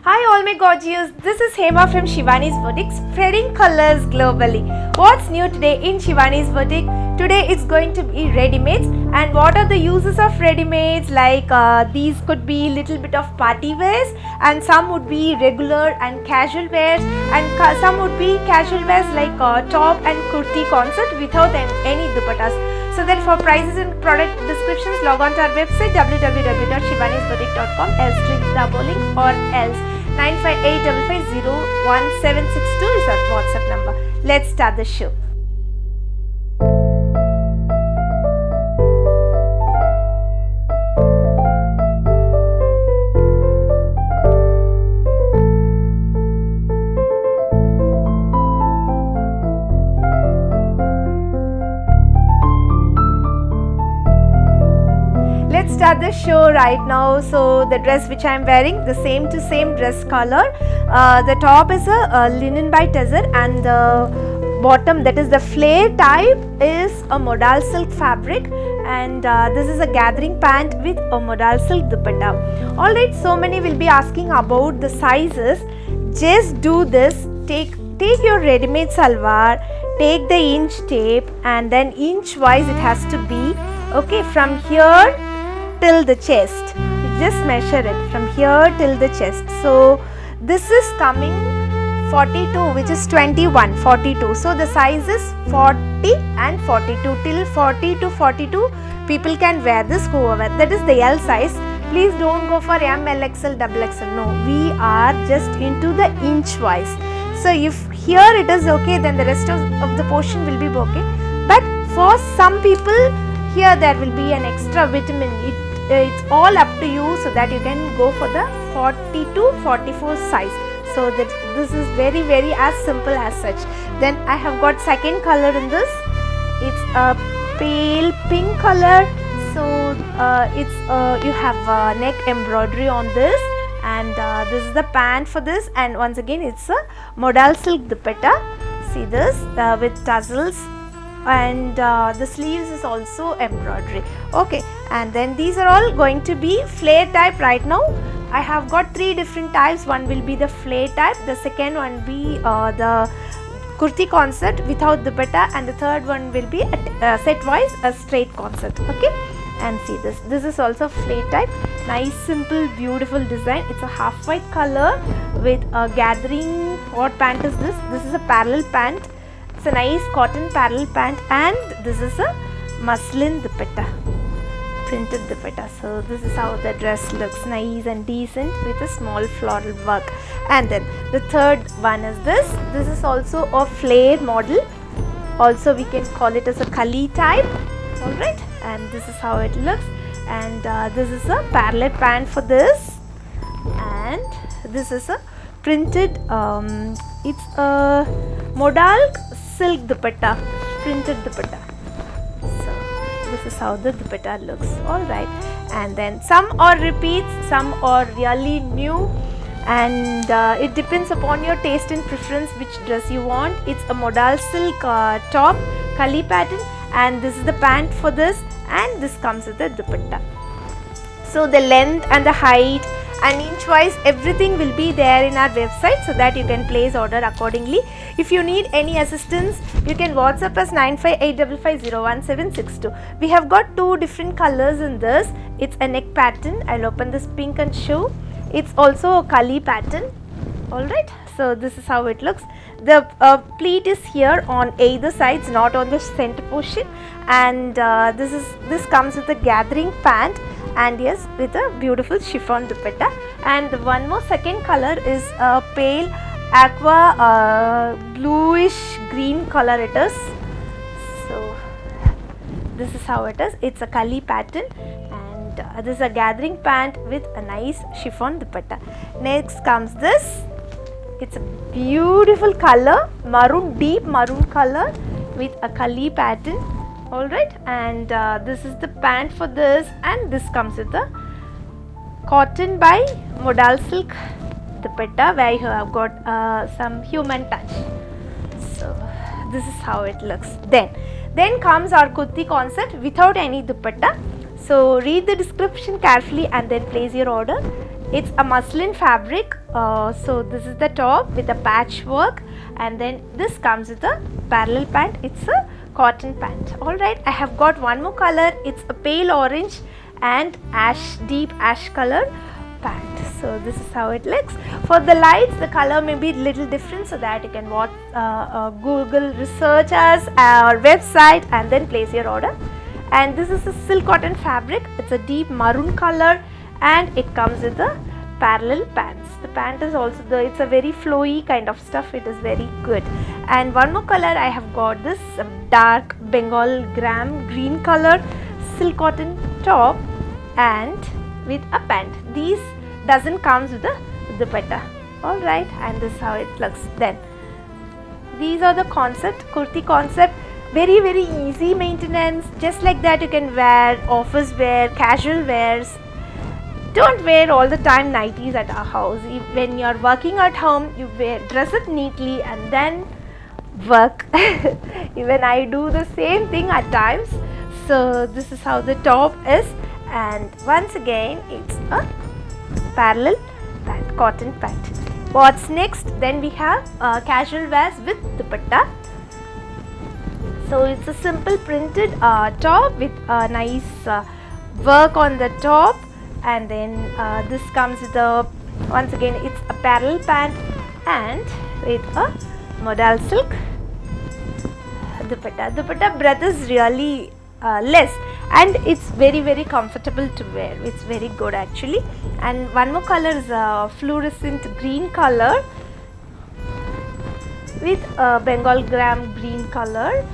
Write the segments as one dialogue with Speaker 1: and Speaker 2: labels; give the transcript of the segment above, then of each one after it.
Speaker 1: Hi all my gorgeous, this is Hema from Shivani's Boutique, spreading colors globally. What's new today in Shivani's Boutique? Today it's going to be ready-mades. And what are the uses of ready-mades? Like these could be little bit of party wears, and some would be regular and casual wears, and some would be casual wears like top and kurti concept without any dupattas. So then for prices and product descriptions, log on to our website www.shivanisboutique.com, else click the above link, or else 9585501762 is our WhatsApp number. Let's start the show. Let's start the show right now. So the dress which I am wearing, the same to same dress color. The top is a linen by Tezzer, and the bottom, that is the flare type, is a modal silk fabric, and this is a gathering pant with a modal silk dupatta. Alright, so many will be asking about the sizes. Just do this. Take your ready-made salwar, take the inch tape, and then inch wise it has to be, okay, from here till the chest. You just measure it from here till the chest. So this is coming 42, which is 21, 42. So the size is 40 and 42. Till 40 to 42 people can wear this, whoever. That is the L size. Please don't go for M, L, XL, double XL. No, we are just into the inch wise. So if here it is okay, then the rest of the portion will be okay. But for some people, here there will be an extra vitamin. It's all up to you, so that you can go for the 40 to 44 size. So that this is very as simple as such. Then I have got second color in this. It's a pale pink color. So it's you have neck embroidery on this, and this is the pant for this. And once again, it's a modal silk dupatta. See this with tassels. And the sleeves is also embroidery, okay. And then these are all going to be flare type. Right now I have got three different types. One will be the flare type, the second one will be the kurti concept without dupatta, and the third one will be set wise a straight concept, okay. And see this is also flare type. Nice, simple, beautiful design. It's a half white color with a gathering. What pant is this? This is a parallel pant. It's a nice cotton parallel pant, and this is a muslin dupatta, printed dupatta. So this is how the dress looks, nice and decent with a small floral work. And then the third one is this. This is also a flare model. Also we can call it as a kali type. Alright, and this is how it looks. And this is a parallel pant for this. And this is a printed, it's a modal silk dupatta, printed dupatta. So this is how the dupatta looks. Alright, and then some are repeats, some are really new, and it depends upon your taste and preference which dress you want. It's a modal silk top, kali pattern, and this is the pant for this, and this comes with the dupatta. So the length and the height and inch wise, everything will be there in our website, so that you can place order accordingly. If you need any assistance, you can WhatsApp us 9585501762. We have got two different colors in this. It's a neck pattern. I'll open this pink and show. It's also a kali pattern. Alright, so this is how it looks. The pleat is here on either sides, not on the center portion, and this comes with a gathering pant, and yes, with a beautiful chiffon dupatta. And one more second color is a pale aqua bluish green color it is. So this is how it is. It's a kali pattern, and this is a gathering pant with a nice chiffon dupatta. Next comes this. It's a beautiful color, maroon, deep maroon color with a kali pattern. Alright, and this is the pant for this, and this comes with the cotton by modal silk dupatta, where you have got some human touch. So this is how it looks. Then comes our kurti concept without any dupatta. So read the description carefully and then place your order. It's a muslin fabric. So this is the top with the patchwork, and then this comes with a parallel pant. It's a cotton pant. Alright, I have got one more color. It's a pale orange and deep ash color pant. So this is how it looks. For the lights, the color may be little different, so that you can watch Google research us, our website, and then place your order. And this is a silk cotton fabric. It's a deep maroon color, and it comes with the parallel pants. The pant is also it's a very flowy kind of stuff. It is very good. And one more color, I have got this dark Bengal gram green color silk cotton top and with a pant. These doesn't comes with the dupatta. Alright, and this is how it looks. Then these are the concept, kurti concept. Very easy maintenance. Just like that, you can wear office wear, casual wears. Don't wear all the time nighties at our house. When you're working at home, you dress it neatly and then work. Even I do the same thing at times. So this is how the top is, and once again it's a parallel pant, cotton pant. What's next? Then we have casual wears with dupatta. So it's a simple printed top with nice work on the top, and then this comes with a, once again it's a parallel pant and with a modal silk dupatta. Dupatta breadth is really less, and it's very comfortable to wear. It's very good actually. And one more color is a fluorescent green color with a Bengal gram green color.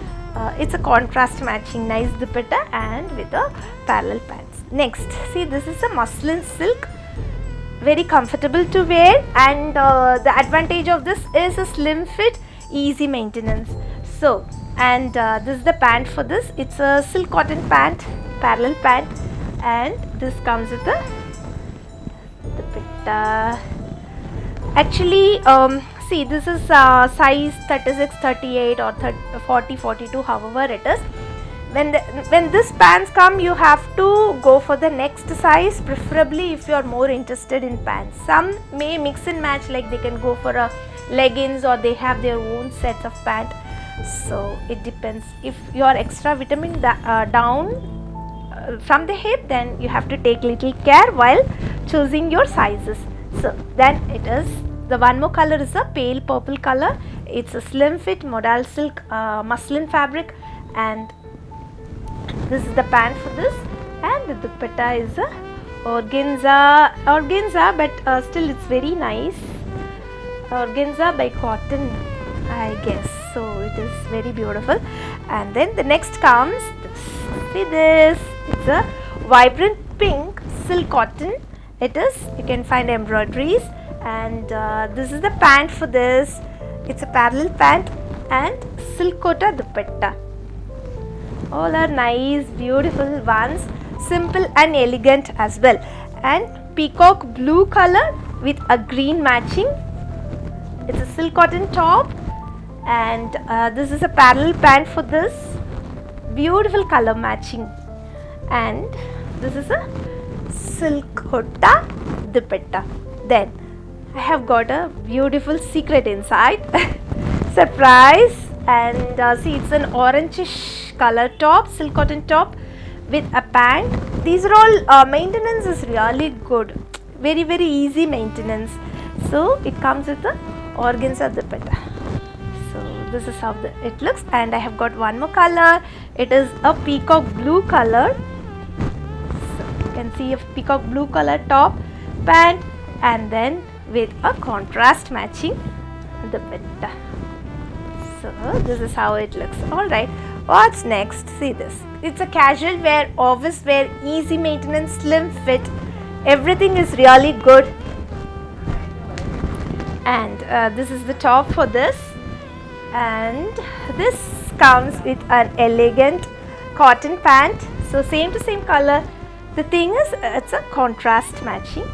Speaker 1: It's a contrast matching nice dupatta and with a parallel pants. Next, see, this is a muslin silk, very comfortable to wear, and the advantage of this is a slim fit, easy maintenance. So, and this is the pant for this. It's a silk cotton pant, parallel pant, and this comes with the dupatta. Actually, see, this is size 36, 38 or 40, 42, however it is. When this pants come, you have to go for the next size, preferably if you are more interested in pants. Some may mix and match, like they can go for a leggings or they have their own sets of pant. So it depends. If you are extra vitamin down from the hip, then you have to take little care while choosing your sizes. So then it is, the one more color is a pale purple color. It's a slim fit modal silk muslin fabric, and this is the pant for this, and the dupatta is a organza, but still it's very nice. Organza by cotton, I guess. So it is very beautiful. And then the next comes this. See this, it's a vibrant pink silk cotton. It is, you can find embroideries, and this is the pant for this. It's a parallel pant and silk kota dupatta. All are nice, beautiful ones, simple and elegant as well. And peacock blue color with a green matching. It's a silk cotton top, and this is a parallel pant for this. Beautiful color matching, and this is a silk kota dupatta. Then I have got a beautiful secret inside. Surprise! And see, it's an orangish color top, silk cotton top with a pant. These are all maintenance is really good, very easy maintenance. So it comes with the organza dupatta. So this is how it looks, and I have got one more color. It is a peacock blue color. So you can see a peacock blue color top, pant, and then with a contrast matching dupatta. So this is how it looks. Alright, what's next? See this. It's a casual wear, office wear, easy maintenance, slim fit. Everything is really good. And this is the top for this. And this comes with an elegant cotton pant. So same to same color. The thing is, it's a contrast matching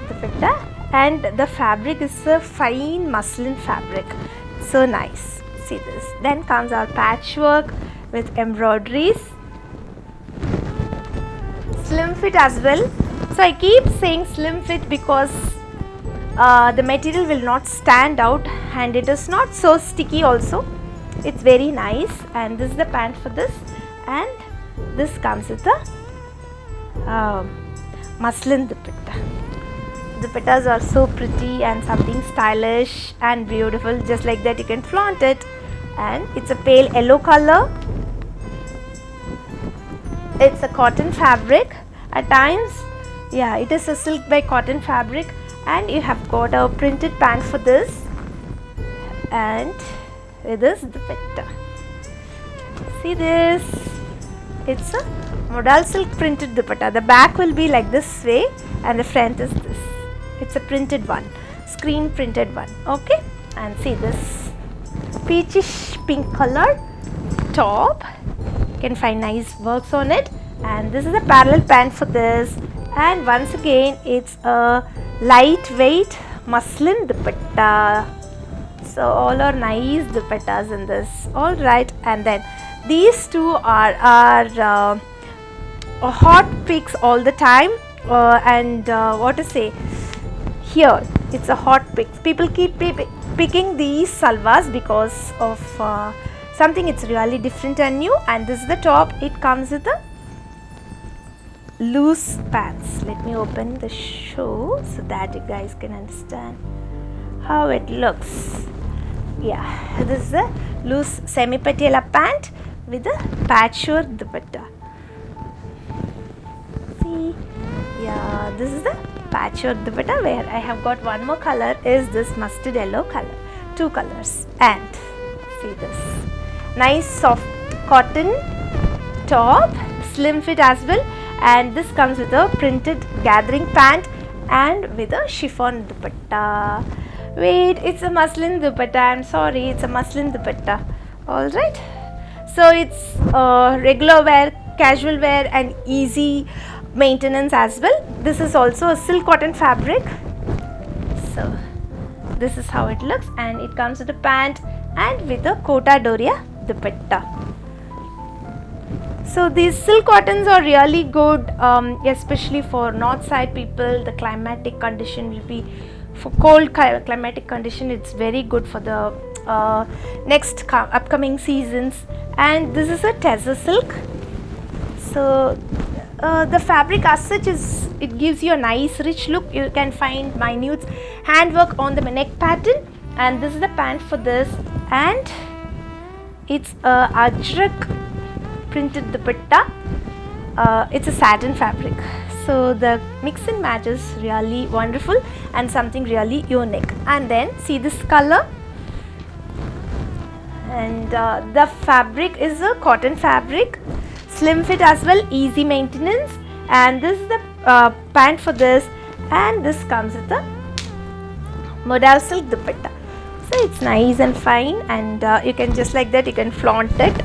Speaker 1: dupatta, and the fabric is a fine muslin fabric. So nice. See this. Then comes our patchwork with embroideries. Slim fit as well. So I keep saying slim fit because the material will not stand out and it is not so sticky also. It's very nice, and this is the pant for this, and this comes with the muslin dupatta. Dupattas are so pretty and something stylish and beautiful. Just like that you can flaunt it, and it's a pale yellow color. It's a cotton fabric. At times, yeah, it is a silk by cotton fabric, and you have got a printed pant for this, and with this dupatta. See this? It's a modal silk printed dupatta. The back will be like this way, and the front is this. It's a printed one, screen printed one. Okay, and see this peachish pink color top. You can find nice works on it, and this is a parallel pant for this, and once again it's a lightweight muslin dupatta. So all are nice dupattas in this. All right, and then these two are hot picks all the time, and what to say, here it's a hot pick. People keep picking these salwas because of something it's really different and new. And this is the top. It comes with the loose pants. Let me open the shoe so that you guys can understand how it looks. Yeah, this is a loose semi patiala pant with a patchwork dupatta. See, yeah, this is the patchwork dupatta, where I have got one more color is this mustard yellow color. Two colors, and see this nice soft cotton top, slim fit as well, and this comes with a printed gathering pant and with a chiffon dupatta. Wait, it's a muslin dupatta. I'm sorry, it's a muslin dupatta. All right. So it's regular wear, casual wear, and easy maintenance as well. This is also a silk cotton fabric. So this is how it looks, and it comes with a pant and with a Kota Doria dupatta. So these silk cottons are really good, especially for north side people. The climatic condition will be for cold climatic condition. It's very good for the next upcoming seasons. And this is a Tessa silk. So the fabric as such is, it gives you a nice rich look. You can find minute handwork on the neck pattern, and this is the pant for this, and it's a ajrak printed dupatta. It's a satin fabric. So the mix and match is really wonderful and something really unique. And then see this color, and the fabric is a cotton fabric, slim fit as well, easy maintenance, and this is the pant for this, and this comes with the modal silk dupatta. So it's nice and fine, and you can just like that you can flaunt it.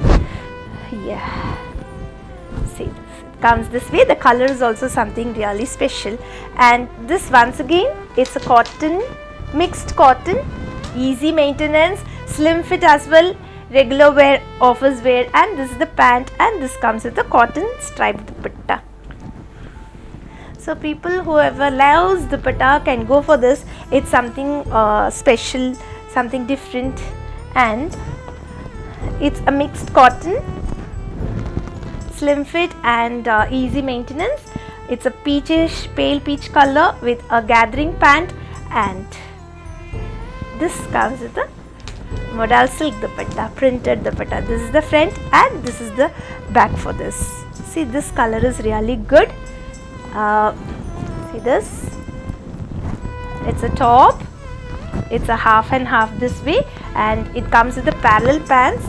Speaker 1: Yeah, see this, it comes this way. The color is also something really special, and this once again it's a cotton, mixed cotton, easy maintenance, slim fit as well, regular wear, office wear, and this is the pant, and this comes with a cotton striped dupatta. So people whoever loves dupatta can go for this. It's something special, something different, and it's a mixed cotton, slim fit, and easy maintenance. It's a peachish, pale peach color with a gathering pant, and this comes with a modal silk dupatta, printed dupatta. This is the front, and this is the back for this. See, this color is really good. See this, it's a top, it's a half and half this way, and it comes with the parallel pants,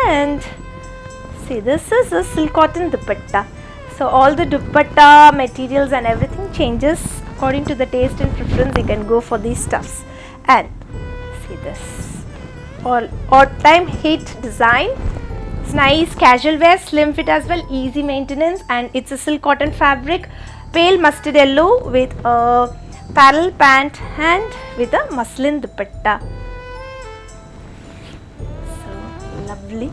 Speaker 1: and see, this is a silk cotton dupatta. So all the dupatta materials and everything changes according to the taste and preference. You can go for these stuffs. And see this, all time hit design. It's nice casual wear, slim fit as well, easy maintenance, and it's a silk cotton fabric, pale mustard yellow with a parallel pant and with a muslin dupatta. So lovely.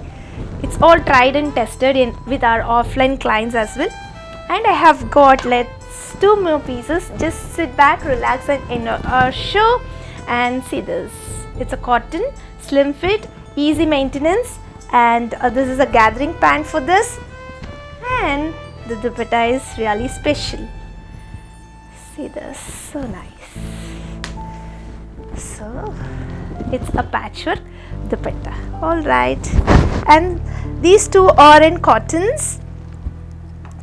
Speaker 1: It's all tried and tested in with our offline clients as well. And I have got, let's 2 more pieces. Just sit back, relax and enjoy our show. And see this. It's a cotton, slim fit, easy maintenance, and this is a gathering pant for this. And the dupatta is really special. See this, so nice. So it's a patchwork dupatta. Alright, and these two are in cottons,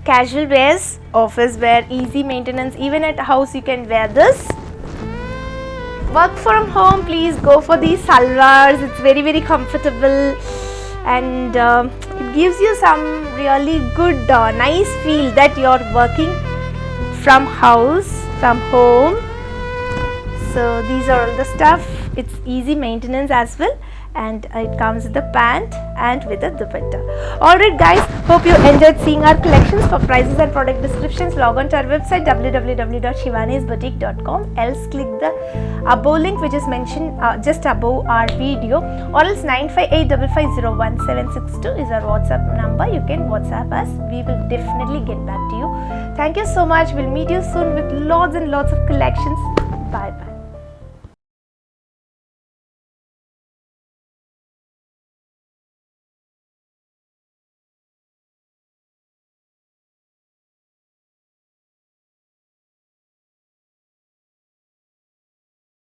Speaker 1: casual wears, office wear, easy maintenance, even at house you can wear this. Work from home, please go for these salwars. It's very comfortable, and it gives you some really good nice feel that you're working from house, from home. So these are all the stuff. It's easy maintenance as well, and it comes with the pant and with the dupatta. Alright guys, hope you enjoyed seeing our collections. For prices and product descriptions, log on to our website www.shivanisboutique.com, else click the above link which is mentioned just above our video, or else 9585501762 is our WhatsApp number. You can WhatsApp us. We will definitely get back to you. Thank you so much. We'll meet you soon with lots and lots of collections. Bye bye.